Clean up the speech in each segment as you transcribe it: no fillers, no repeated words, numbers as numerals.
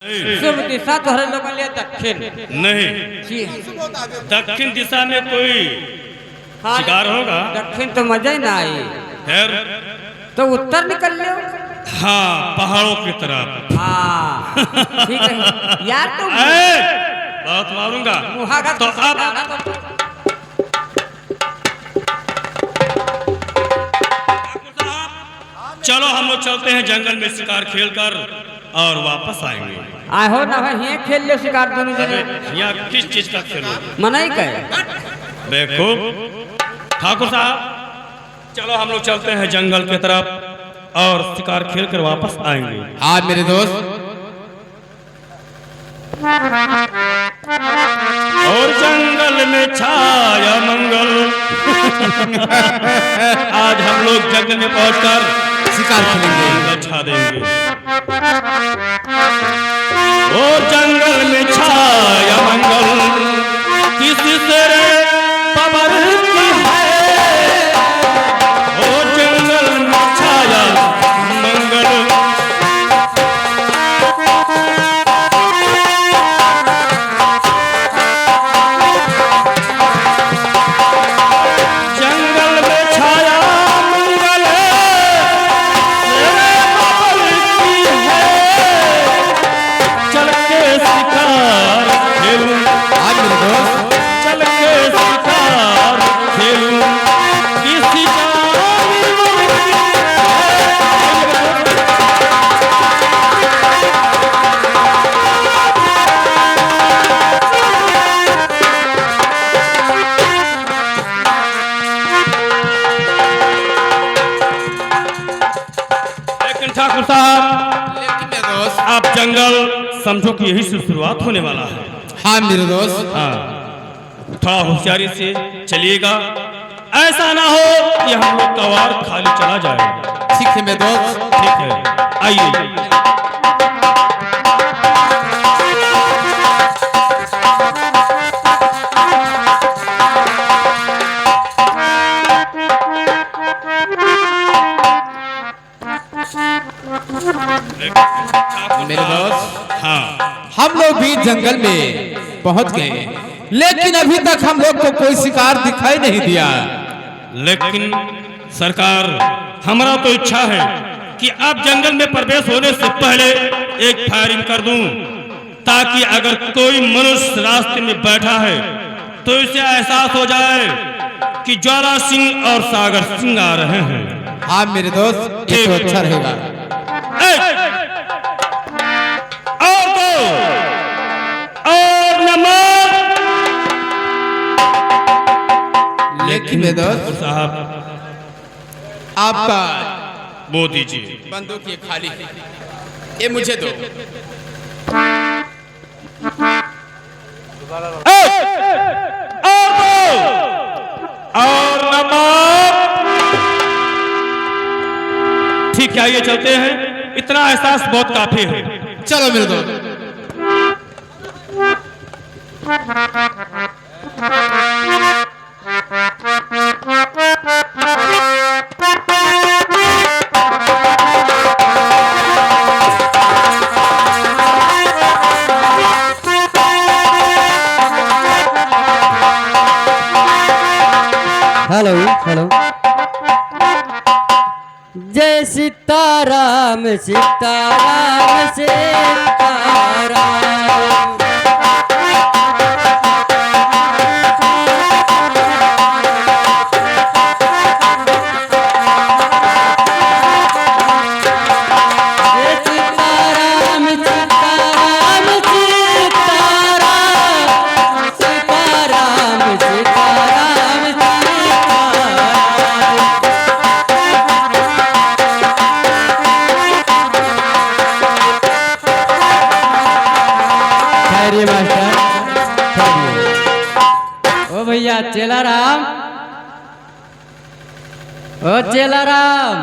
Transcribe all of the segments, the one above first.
शुभ दिशा तोहरे लोग लिए दक्षिण नहीं, दक्षिण दिशा में कोई शिकार होगा? दक्षिण तो मजा ही ना आई। फिर तो उत्तर निकल लो। हाँ, पहाड़ों की तरफ। हाँ ठीक है यार, तुम बहुत मारूंगा तो अब चलो हम लोग चलते हैं जंगल में शिकार खेलकर और वापस आएंगे। आहो ना भाई, खेल लो शिकार दोनों जने। यहाँ किस चीज का खेलो? मनाई कहे देखो ठाकुर साहब, चलो हम लोग चलते हैं जंगल की तरफ और शिकार खेलकर वापस आएंगे। हाँ मेरे दोस्त। और जंगल में छाया मंगल आज हम लोग जंगल में पहुंचकर शिकार खेलेंगे, अच्छा देंगे। और जंगल में छाया मंगल किसी से खबर की है। और जंगल में छाया मंगल आप जंगल समझो कि यही से शुरुआत होने वाला है। हाँ मेरे दोस्त। हाँ, थोड़ा होशियारी से चलिएगा, ऐसा ना हो कि हम लोग का वार खाली चला जाए। ठीक है मेरे दोस्त। ठीक है, आइए। मेरे दोस्त, हाँ, हम लोग भी जंगल में पहुंच गए, लेकिन अभी तक हम लोग को कोई शिकार दिखाई नहीं दिया। लेकिन सरकार, हमारा तो इच्छा है कि आप जंगल में प्रवेश होने से पहले एक फायरिंग कर दूं, ताकि अगर कोई मनुष्य रास्ते में बैठा है तो इसे एहसास हो जाए कि ज्वाला सिंह और सागर सिंह आ रहे हैं। हाँ मेरे दोस्त, ये तो अच्छा रहेगा। और नमक। लेकिन मेरे दोस्त साहब, आपका वो दीजिए। बंदूक ये खाली है, ये मुझे दो। और नमक। ठीक है, आइए चलते हैं, इतना एहसास बहुत काफी है। चलो मेरे दोस्त। Hello hello. जय सीताराम सीताराम सीताराम। ओ भैया चेलाराम, ओ चेलाराम।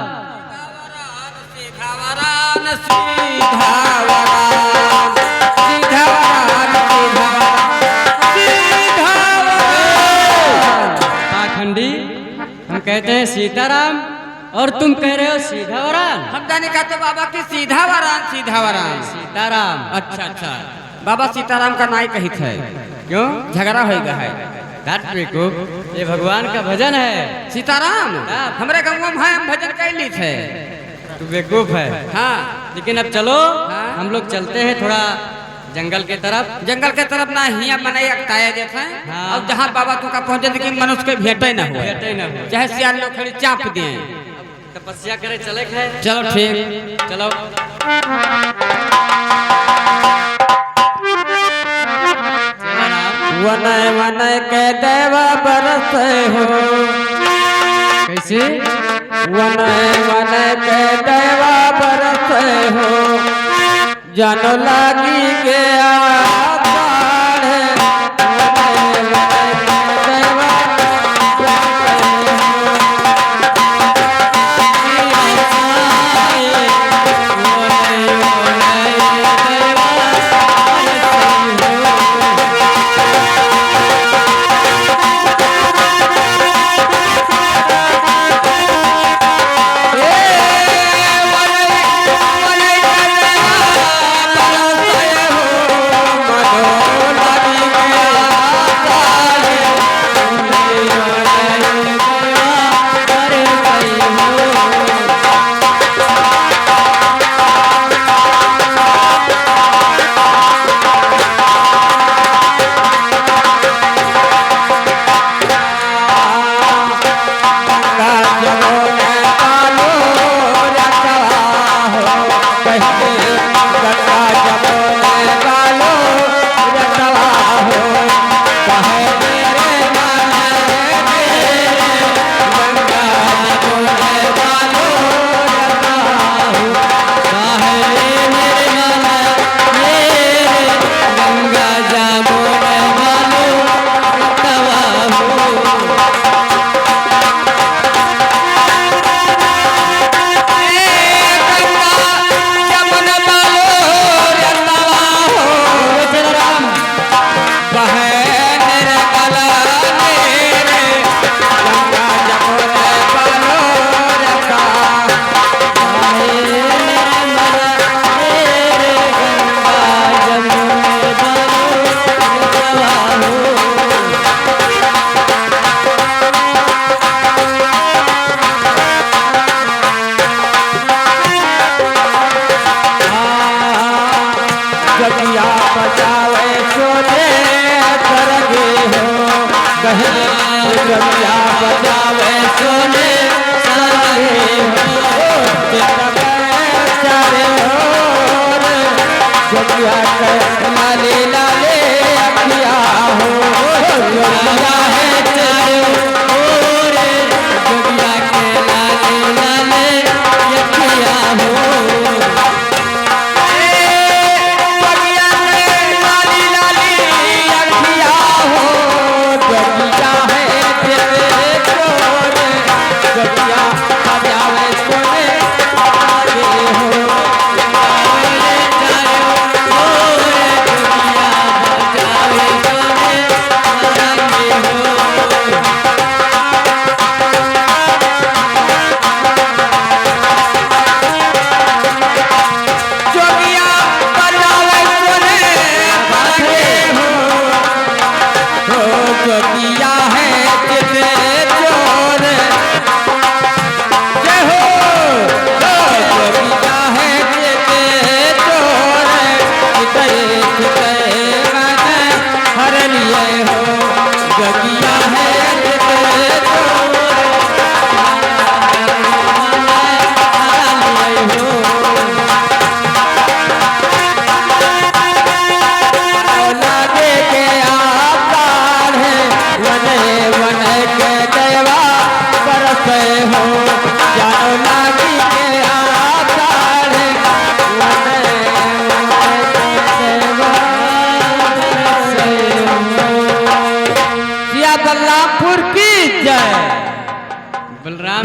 पाखंडी, हम कहते हैं सीताराम और तुम कह रहे हो सीधा वरान। हम जाने का तो बाबा की सीधा वरान सीताराम। अच्छा अच्छा बाबा सीताराम का नाई कही थे क्यों झगड़ा हो गया है घाट बेवकूफ, ये भगवान का भजन है। सीताराम हमारे गाँव में हम भजन कैली थे। तू बेवकूफ है। हाँ लेकिन अब चलो हाँ। हम लोग चलते हैं थोड़ा जंगल के तरफ। जंगल के तरफ ना हिया मनाई अकताया जैसे हाँ। और जहाँ बाबा तुका पहुँचे लेकिन मनुष्य के भेटे न हुए भेटे न हुए। चाहे सियार लोग खड़ी चाप दिए। तपस्या करे चले है। चलो ठीक चलो। वनय वनय के देवा बरस हो कैसे? वनय वनय के देवा बरस हो जानो लागी गया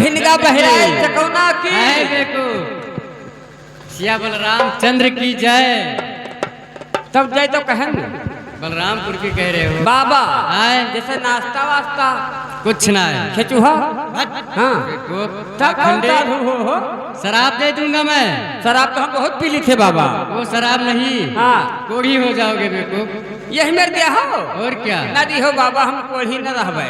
भिनगा बहराइच चकौना की सिया बलराम चंद्र की जय। तब जय तो कहन बलरामपुर की कह रहे हो बाबा आए जैसे नाश्ता वास्ता कुछ ना है। खेचूहा हाँ पाखंडी, हो शराब दे दूंगा मैं। शराब तो हम बहुत पी ली थे बाबा। वो शराब नहीं, हाँ कोढ़ी हो जाओगे बेवकूफ। यही मेरे दिया हो और क्या। नदी हो बाबा, हम कोढ़ी न रहबे।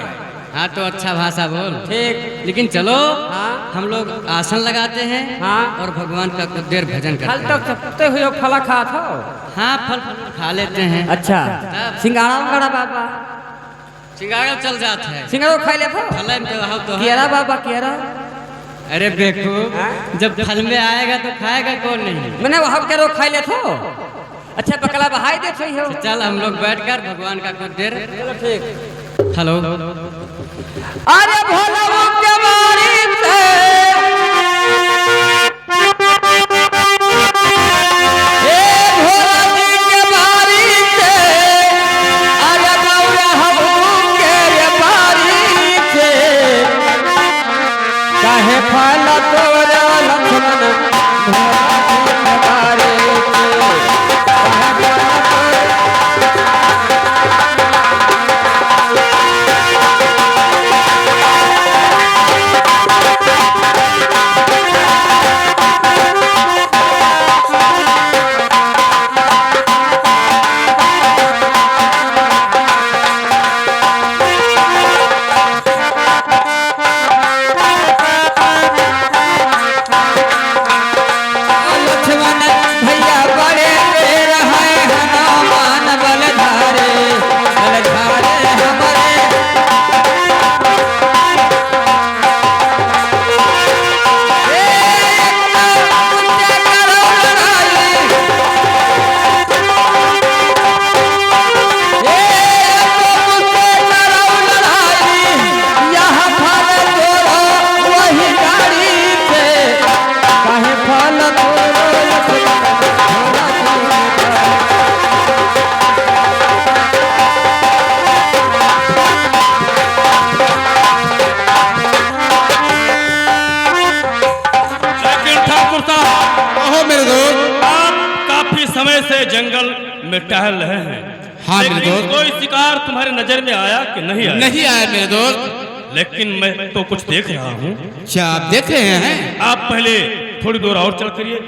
हाँ तो अच्छा भाषा बोल। ठीक। लेकिन चलो हाँ हम लोग आसन लगाते हैं हाँ और भगवान का कुछ देर भजन फल करते तो हैं। सकते हुए फला खा था। हाँ फल खा लेते हैं। अच्छा सिंगाड़ा उंगाड़ा बाबा, सिंगाड़ा चल जाता है। सिंगाड़ा खा ले था। फल में तो तो है। केरा बाबा केरा। अरे देखो हाँ? जब फल में आएगा तो खाएगा कौन नहीं। मैंने वहाँ केरो खा ले था। अच्छा बकला बहाई दे सही हो। चल हम लोग बैठकर भगवान का कुछ देर। चलो ठीक। हेलो अरे भोला के बारी से ए भोला जी के बारी से अरे गौरा हबू के बारी से काहे फल तोरा लक्ष्मण भोला जी के बारी समय से जंगल में टहल रहे हैं। हाँ मेरे लेकिन दोस्त। कोई शिकार तुम्हारे नजर में आया कि नहीं आया? नहीं आया मेरे दोस्त। लेकिन मैं तो कुछ देख रहा हूँ। क्या आप देख रहे हैं? आप पहले थोड़ी दूर और चल करिए,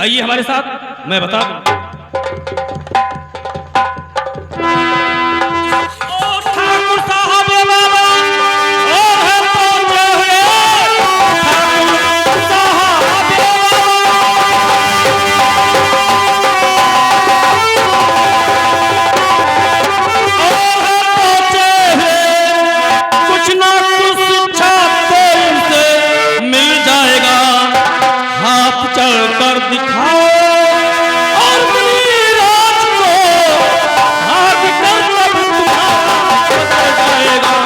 आइए हमारे साथ, मैं बता दूं। ओ ठाकुर साहब बाबा, ओ है कौन है? ठाकुर साहब कुछ ना कुछ शिक्षा तो इनसे मिल जाएगा। हाथ चल कर दिखाओ और राज को हाथ कर तब तुम्हारा जाएगा।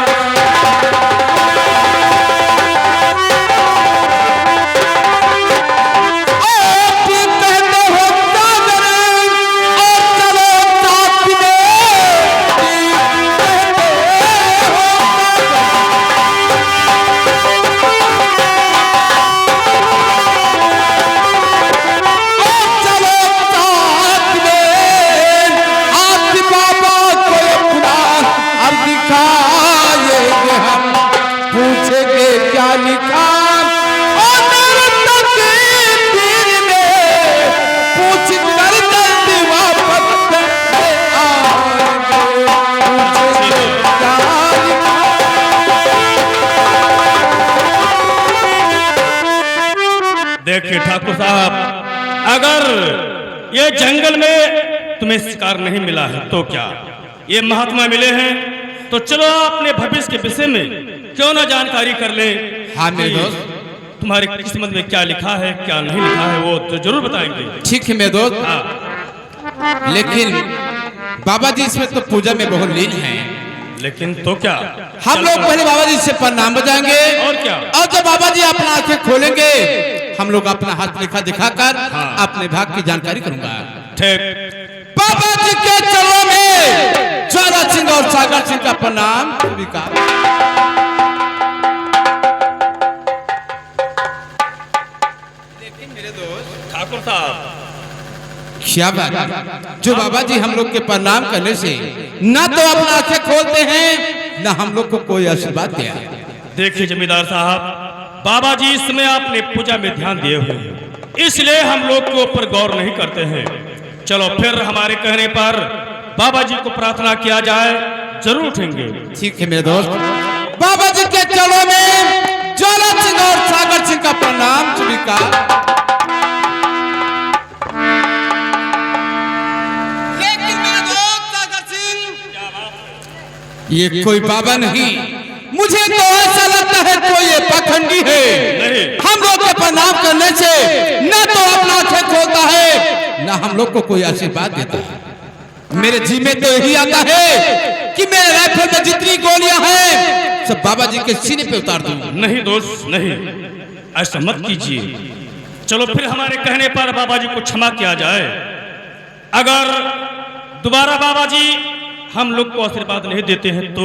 देखिए ठाकुर साहब, अगर ये जंगल में तुम्हें शिकार नहीं मिला है तो क्या ये महात्मा मिले हैं, तो चलो अपने भविष्य के विषय में क्यों ना जानकारी कर ले। हाँ मेरे दोस्त। तुम्हारी किस्मत में क्या लिखा है क्या नहीं लिखा है वो तो जरूर बताएंगे। ठीक है मेरे दोस्त। हाँ। लेकिन बाबा जी इसमें तो पूजा में बहुत लीन हैं। लेकिन तो क्या, हम लोग पहले बाबा जी से प्रणाम बजाएंगे और क्या, और जब बाबा जी अपना आंखें खोलेंगे हम लोग अपना हाथ लिखा दिखाकर हाँ। अपने भाग की जानकारी करूंगा। ठीक। बाबा जी के चरणों में ज्वाला सिंह और सागर सिंह का प्रणाम स्वीकार। ठाकुर साहब, क्या बात, जो बाबा जी हम लोग के प्रणाम करने से ना तो अपना आंखें खोलते हैं न हम लोग को कोई आशीर्वाद दिया। देखिए जमींदार साहब, बाबा जी इस समय आपने पूजा में ध्यान दिए हुए हैं, इसलिए हम लोग के ऊपर गौर नहीं करते हैं। चलो फिर हमारे कहने पर बाबा जी को प्रार्थना किया जाए, जरूर उठेंगे। ठीक है मेरे दोस्त, बाबा जी के चरणों में ज्वाला सिंह और सागर सिंह का प्रणाम स्वीकार। लेकिन मेरे दोस्त सागर सिंह, ये कोई बाबा नहीं, मुझे तो ऐसा लगता है कोई ये पाखंडी है। हम लोग के प्रणाम करने से न तो अपना आंखें खोलता है, न हम लोग को कोई आशीर्वाद देता है। मेरे जी में तो यही आता है कि मेरे राइफल में जितनी गोलियां हैं सब बाबा जी के सीने पे उतार दूं। नहीं दोस्त नहीं, ऐसा मत कीजिए। चलो फिर हमारे कहने पर बाबा जी को क्षमा किया जाए। अगर दोबारा बाबा जी हम लोग को आशीर्वाद नहीं देते हैं तो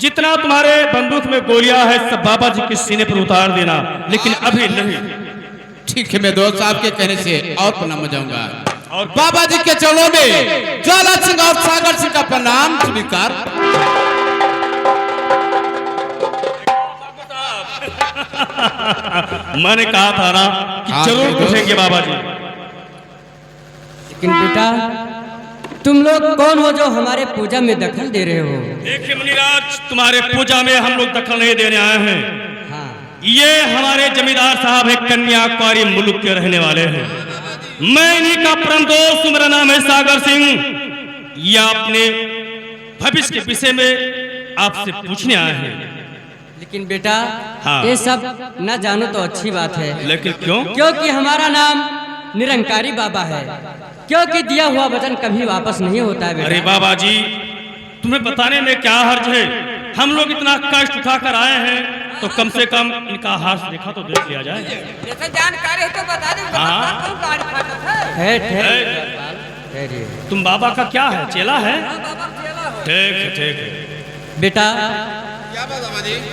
जितना तुम्हारे बंदूक में गोलियां हैं सब बाबा जी के सीने पर उतार देना, लेकिन अभी नहीं। ठीक है मेरे दोस्त, आपके कहने से और प्रणाम हो जाऊंगा। और बाबा जी के चरणों में ज्वाला सिंह और सागर सिंह का प्रणाम स्वीकार। मैंने कहा था ना कि जरूर पूछेंगे बाबा जी। लेकिन बेटा तुम लोग कौन हो जो हमारे पूजा में दखल दे रहे हो? देखिए मुनिराज, तुम्हारे पूजा में हम लोग दखल नहीं देने आए हैं। हाँ। ये हमारे जमींदार साहब है, कन्याकुमारी मुल्क के रहने वाले हैं। मैं इन्हीं का परम दोस्त, मेरा नाम है सागर सिंह। ये अपने भविष्य के विषय में आपसे पूछने आए हैं। लेकिन बेटा हाँ। ये सब न जानो तो अच्छी बात है। लेकिन क्यों? क्योंकि हमारा नाम निरंकारी बाबा है, क्योंकि दिया हुआ वचन कभी वापस नहीं होता है बेटा। अरे बाबा जी, तुम्हें बताने में क्या हर्ज है? हम लोग इतना कष्ट उठाकर आए हैं तो कम से कम इनका हाथ देखा तो देख लिया जाए। जैसे जानकारी है तो बता दे। हाँ। ठहरिए। तुम बाबा का क्या है, चेला है? ठीक है ठीक है। बेटा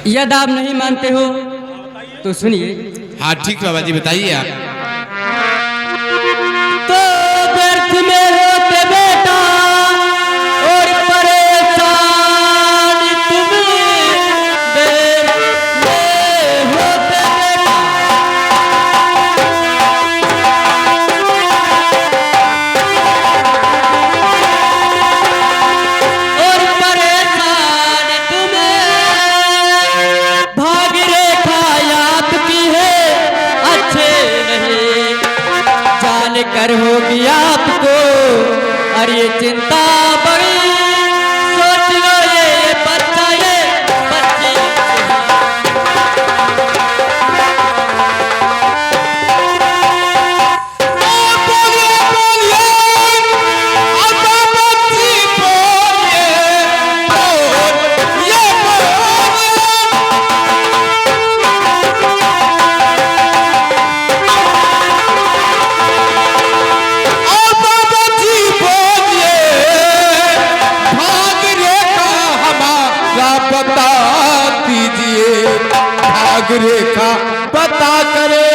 यदि आप नहीं मानते हो तो सुनिए। हाँ ठीक है बाबा जी, बताइए आप। तो व्यर्थ में होते बेटा और परेशान तुम, देर में होते बेटा और परेशान तुम, भाग रेखा आपकी है अच्छे नहीं जान कर होगी आपको, और ये चिंता बड़ी सोच लो ये बच्चा ये बच्ची। रेखा पता करे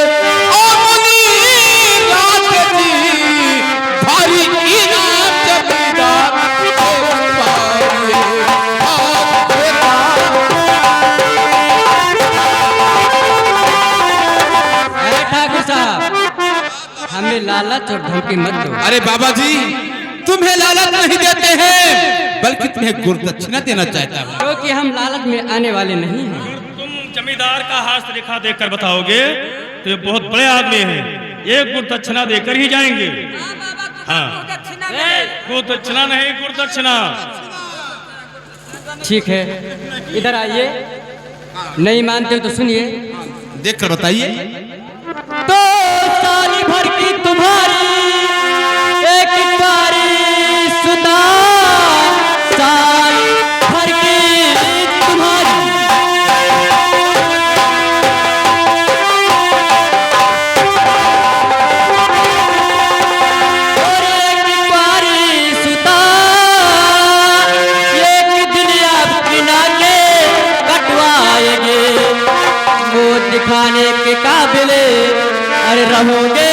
भारी इनाम जमींदार ठाकुर साहब, हमें लालच और धमकी मत दो। अरे बाबा जी, तुम्हें लालच नहीं देते हैं बल्कि तुम्हें गुरदक्षिणा देना चाहता हूँ। क्योंकि हम लालच में आने वाले नहीं हैं। जमींदार का हाथ रेखा देखकर बताओगे तो ये बहुत बड़े आदमी हैं, एक गुरदक्षिणा देकर ही जाएंगे। हाँ, गुरदक्षिणा नहीं, गुरदक्षिणा। ठीक है, इधर आइए। नहीं मानते तो सुनिए। देख कर बताइए। तो साली भर की तुम्हारी एक बारी सुना, साली भर की तुम्हारी और एक बारी सुता, एक दिन आप गिना के कटवाएंगे, वो दिखाने के काबिल अरे रहोगे